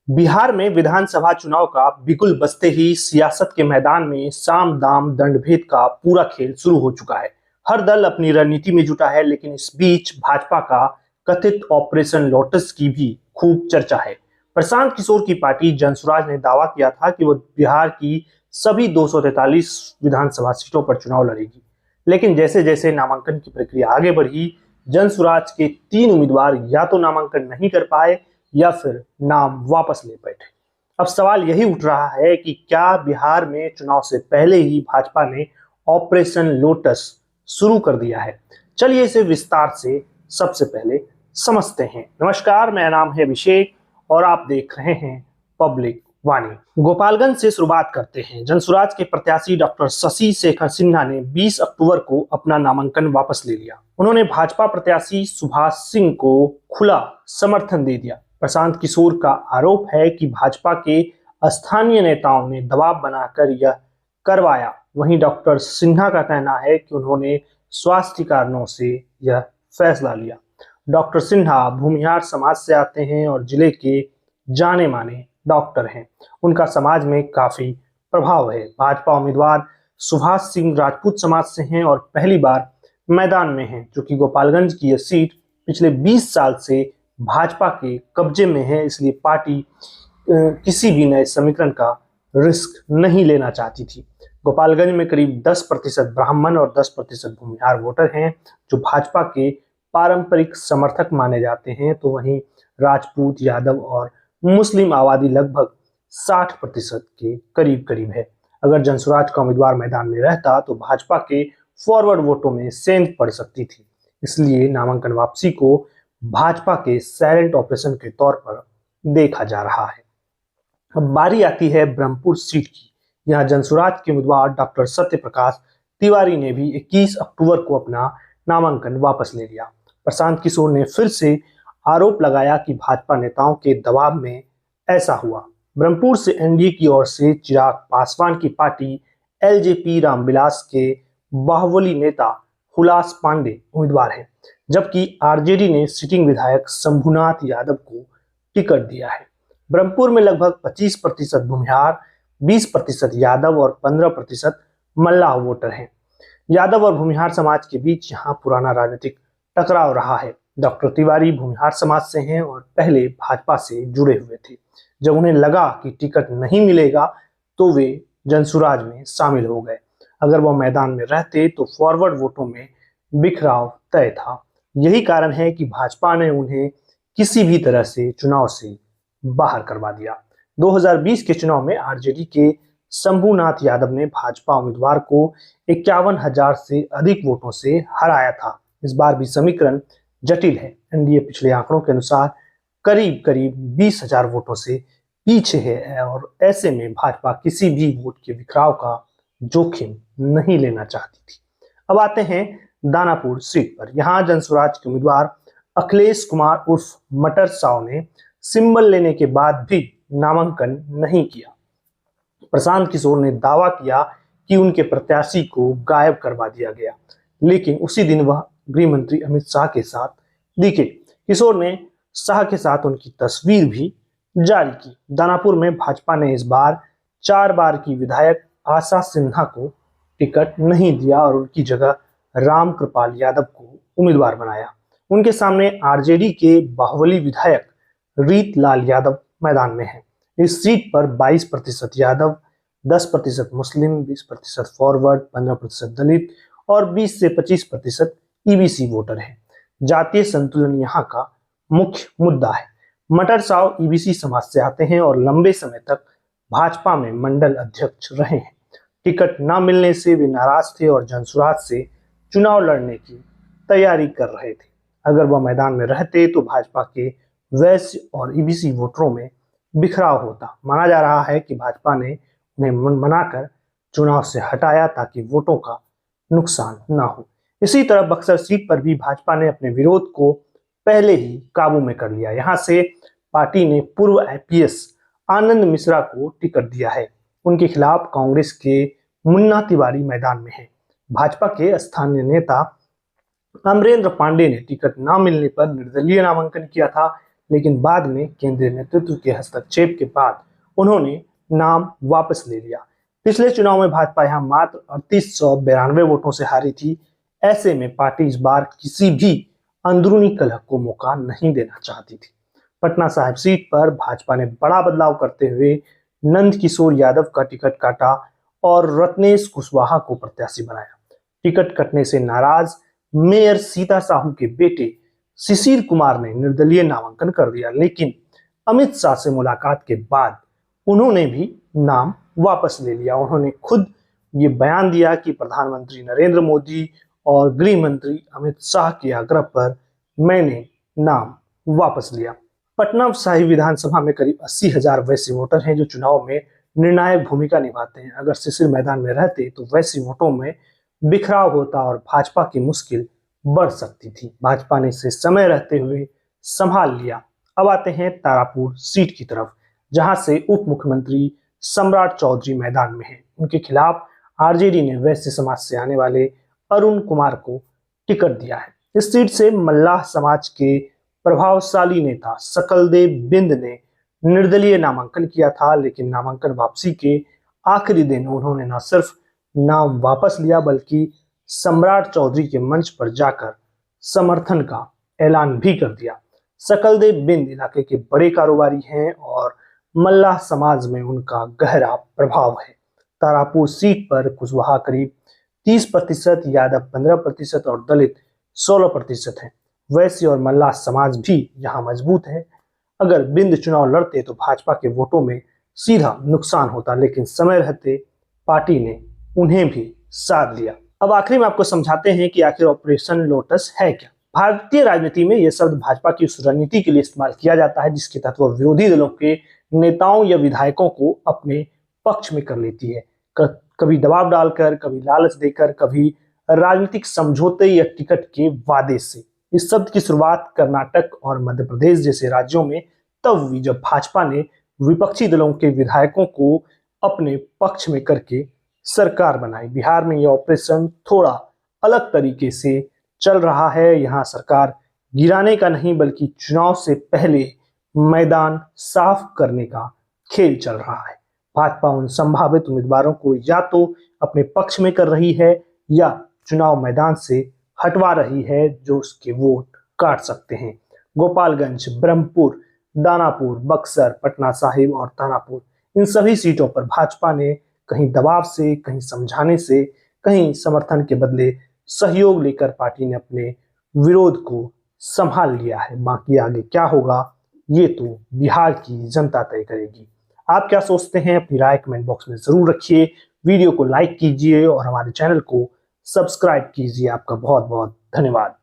बिहार में विधानसभा चुनाव का बिगुल बजते ही सियासत के मैदान में साम दाम दंडभेद का पूरा खेल शुरू हो चुका है। हर दल अपनी रणनीति में जुटा है, लेकिन इस बीच भाजपा का कथित ऑपरेशन लोटस की भी खूब चर्चा है। प्रशांत किशोर की पार्टी जनसुराज ने दावा किया था कि वो बिहार की सभी 243 विधानसभा सीटों पर चुनाव लड़ेगी, लेकिन जैसे जैसे नामांकन की प्रक्रिया आगे बढ़ी, जनसुराज के 3 उम्मीदवार या तो नामांकन नहीं कर पाए या फिर नाम वापस ले बैठे। अब सवाल यही उठ रहा है कि क्या बिहार में चुनाव से पहले ही भाजपा ने ऑपरेशन लोटस शुरू कर दिया है। चलिए इसे विस्तार से सबसे पहले समझते हैं। नमस्कार, मेरा नाम है अभिषेक और आप देख रहे हैं पब्लिक वाणी। गोपालगंज से शुरुआत करते हैं। जनसुराज के प्रत्याशी डॉक्टर शशि शेखर सिन्हा ने 20 अक्टूबर को अपना नामांकन वापस ले लिया। उन्होंने भाजपा प्रत्याशी सुभाष सिंह को खुला समर्थन दे दिया। प्रशांत किशोर का आरोप है कि भाजपा के स्थानीय नेताओं ने दबाव बनाकर यह करवाया। वहीं डॉक्टर सिन्हा का कहना है कि उन्होंने स्वास्थ्य कारणों से यह फैसला लिया। डॉक्टर सिन्हा भूमिहार समाज से आते हैं और जिले के जाने माने डॉक्टर हैं। उनका समाज में काफी प्रभाव है। भाजपा उम्मीदवार सुभाष सिंह राजपूत समाज से हैं और पहली बार मैदान में हैं, क्योंकि गोपालगंज की यह सीट पिछले 20 साल से भाजपा के कब्जे में है, इसलिए पार्टी किसी भी नए समीकरण का रिस्क नहीं लेना चाहती थी। गोपालगंज में करीब 10% ब्राह्मण और 10% भूमिहार वोटर हैं, जो भाजपा के पारंपरिक समर्थक माने जाते हैं। तो वहीं राजपूत, यादव और मुस्लिम आबादी लगभग 60% के करीब करीब है। अगर जनसुराज का उम्मीदवार मैदान में रहता तो भाजपा के फॉरवर्ड वोटों में सेंध पड़ सकती थी। इसलिए नामांकन वापसी को भाजपा के साइलेंट ऑपरेशन के तौर पर देखा जा रहा है। अब बारी आती है ब्रह्मपुर सीट की। यहाँ जनसुराज के उम्मीदवार डॉक्टर सत्य प्रकाश तिवारी ने भी 21 अक्टूबर को अपना नामांकन वापस ले लिया। प्रशांत किशोर ने फिर से आरोप लगाया कि भाजपा नेताओं के दबाव में ऐसा हुआ। ब्रह्मपुर से एनडीए की ओर से चिराग पासवान की पार्टी एलजेपी रामविलास के बाहुबली नेता हुलास पांडे उम्मीदवार है, जबकि आरजेडी ने सिटिंग विधायक शंभुनाथ यादव को टिकट दिया है। ब्रह्मपुर में लगभग 25% भूमिहार, 20% यादव और 15% मल्लाह वोटर हैं। यादव और भूमिहार समाज के बीच यहाँ पुराना राजनीतिक टकराव रहा है। डॉक्टर तिवारी भूमिहार समाज से हैं और पहले भाजपा से जुड़े हुए थे। जब उन्हें लगा कि टिकट नहीं मिलेगा तो वे जनसुराज में शामिल हो गए। अगर वह मैदान में रहते तो फॉरवर्ड वोटों में बिखराव तय था। यही कारण है कि भाजपा ने उन्हें किसी भी तरह से चुनाव से बाहर करवा दिया। 2020 के चुनाव में आरजेडी के शंभुनाथ यादव ने भाजपा उम्मीदवार को 51,000 से अधिक वोटों से हराया था। इस बार भी समीकरण जटिल है। एनडीए पिछले आंकड़ों के अनुसार करीब करीब 20,000 वोटों से पीछे है और ऐसे में भाजपा किसी भी वोट के बिखराव का जोखिम नहीं लेना चाहती थी। अब आते हैं दानापुर सीट पर। यहाँ जनसुराज के उम्मीदवार अखिलेश कुमार उर्फ मटर साव ने सिंबल लेने के बाद भी नामांकन नहीं किया। प्रशांत किशोर ने दावा किया कि उनके प्रत्याशी को गायब करवा दिया गया, लेकिन उसी दिन वह गृह मंत्री अमित शाह के साथ दिखे। किशोर ने शाह के साथ उनकी तस्वीर भी जारी की। दानापुर में भाजपा ने इस बार 4 बार की विधायक आशा सिन्हा को टिकट नहीं दिया और उनकी जगह राम कृपाल यादव को उम्मीदवार बनाया। उनके सामने आरजेडी के बाहुबली विधायक रीत लाल यादव मैदान में है। इस सीट पर 22% यादव, 10% मुस्लिम, 20% फॉरवर्ड, 15% दलित और 20 से 25% ईबीसी वोटर है। जातीय संतुलन यहाँ का मुख्य मुद्दा है। मटर साव ईबीसी समाज से आते हैं और लंबे समय तक भाजपा में मंडल अध्यक्ष रहे हैं। टिकट न मिलने से वे नाराज थे और जनसुराज से चुनाव लड़ने की तैयारी कर रहे थे। अगर वह मैदान में रहते तो भाजपा के वैश्य और ईबीसी वोटरों में बिखराव होता। माना जा रहा है कि भाजपा ने उन्हें मनाकर चुनाव से हटाया ताकि वोटों का नुकसान न हो। इसी तरह बक्सर सीट पर भी भाजपा ने अपने विरोध को पहले ही काबू में कर लिया। यहाँ से पार्टी ने पूर्व आईपीएस आनंद मिश्रा को टिकट दिया है। उनके खिलाफ कांग्रेस के मुन्ना तिवारी मैदान में है। भाजपा के स्थानीय नेता अमरेंद्र पांडे ने टिकट न मिलने पर निर्दलीय नामांकन किया था, लेकिन बाद में केंद्रीय नेतृत्व के हस्तक्षेप के बाद उन्होंने नाम वापस ले लिया। पिछले चुनाव में भाजपा यहां मात्र 3892 वोटों से हारी थी। ऐसे में पार्टी इस बार किसी भी अंदरूनी कलह को मौका नहीं देना चाहती थी। पटना साहिब सीट पर भाजपा ने बड़ा बदलाव करते हुए नंद किशोर यादव का टिकट काटा और रत्नेश कुशवाहा को प्रत्याशी बनाया। टिकट कटने से नाराज मेयर सीता साहू के बेटे शिशिर कुमार ने निर्दलीय नामांकन कर दिया, लेकिन अमित शाह से मुलाकात के बाद उन्होंने भी नाम वापस ले लिया। उन्होंने खुद ये बयान दिया कि प्रधानमंत्री नरेंद्र मोदी और गृह मंत्री अमित शाह के आग्रह पर मैंने नाम वापस लिया। पटना साहिब विधानसभा में करीब 80,000 वैसे वोटर हैं जो चुनाव में निर्णायक भूमिका निभाते हैं। अगर शिशिर मैदान में रहते तो वैसे वोटों में बिखराव होता और भाजपा की मुश्किल बढ़ सकती थी। भाजपा ने इसे समय रहते हुए संभाल लिया। अब आते हैं तारापुर सीट की तरफ, जहां से उप मुख्यमंत्री सम्राट चौधरी मैदान में हैं। उनके खिलाफ आरजेडी ने वैश्य समाज से आने वाले अरुण कुमार को टिकट दिया है। इस सीट से मल्लाह समाज के प्रभावशाली नेता सकलदेव बिंद ने निर्दलीय नामांकन किया था, लेकिन नामांकन वापसी के आखिरी दिन उन्होंने न सिर्फ नाम वापस लिया बल्कि सम्राट चौधरी के मंच पर जाकर समर्थन का ऐलान भी कर दिया। सकलदेव बिंद इलाके के बड़े कारोबारी हैं और मल्लाह समाज में उनका गहरा प्रभाव है। तारापुर सीट पर कुशवाहा करीब 30%, यादव 15% और दलित 16% हैं। वैश्य और मल्लाह समाज भी यहाँ मजबूत है। अगर बिंद चुनाव लड़ते तो भाजपा के वोटों में सीधा नुकसान होता, लेकिन समय रहते पार्टी ने उन्हें भी साथ लिया। अब आखिरी में आपको समझाते हैं कि आखिर ऑपरेशन लोटस है क्या। भारतीय राजनीति में यह शब्द भाजपा की उस रणनीति के लिए इस्तेमाल किया जाता है जिसके तहत वह विरोधी दलों के नेताओं या विधायकों को अपने पक्ष में कर लेती है। कभी दबाव डालकर, कभी लालच देकर, कभी राजनीतिक समझौते या टिकट के वादे से। इस शब्द की शुरुआत कर्नाटक और मध्य प्रदेश जैसे राज्यों में तब हुई जब भाजपा ने विपक्षी दलों के विधायकों को अपने पक्ष में करके सरकार बनाई। बिहार में यह ऑपरेशन थोड़ा अलग तरीके से चल रहा है। यहाँ सरकार गिराने का नहीं बल्कि चुनाव से पहले मैदान साफ करने का खेल चल रहा है। भाजपा उन संभावित उम्मीदवारों को या तो अपने पक्ष में कर रही है या चुनाव मैदान से हटवा रही है जो उसके वोट काट सकते हैं। गोपालगंज, ब्रह्मपुर, दानापुर, बक्सर, पटना साहिब और तारापुर, इन सभी सीटों पर भाजपा ने कहीं दबाव से, कहीं समझाने से, कहीं समर्थन के बदले सहयोग लेकर पार्टी ने अपने विरोध को संभाल लिया है। बाकी आगे क्या होगा ये तो बिहार की जनता तय करेगी। आप क्या सोचते हैं अपनी राय कमेंट बॉक्स में जरूर रखिए। वीडियो को लाइक कीजिए और हमारे चैनल को सब्सक्राइब कीजिए। आपका बहुत बहुत धन्यवाद।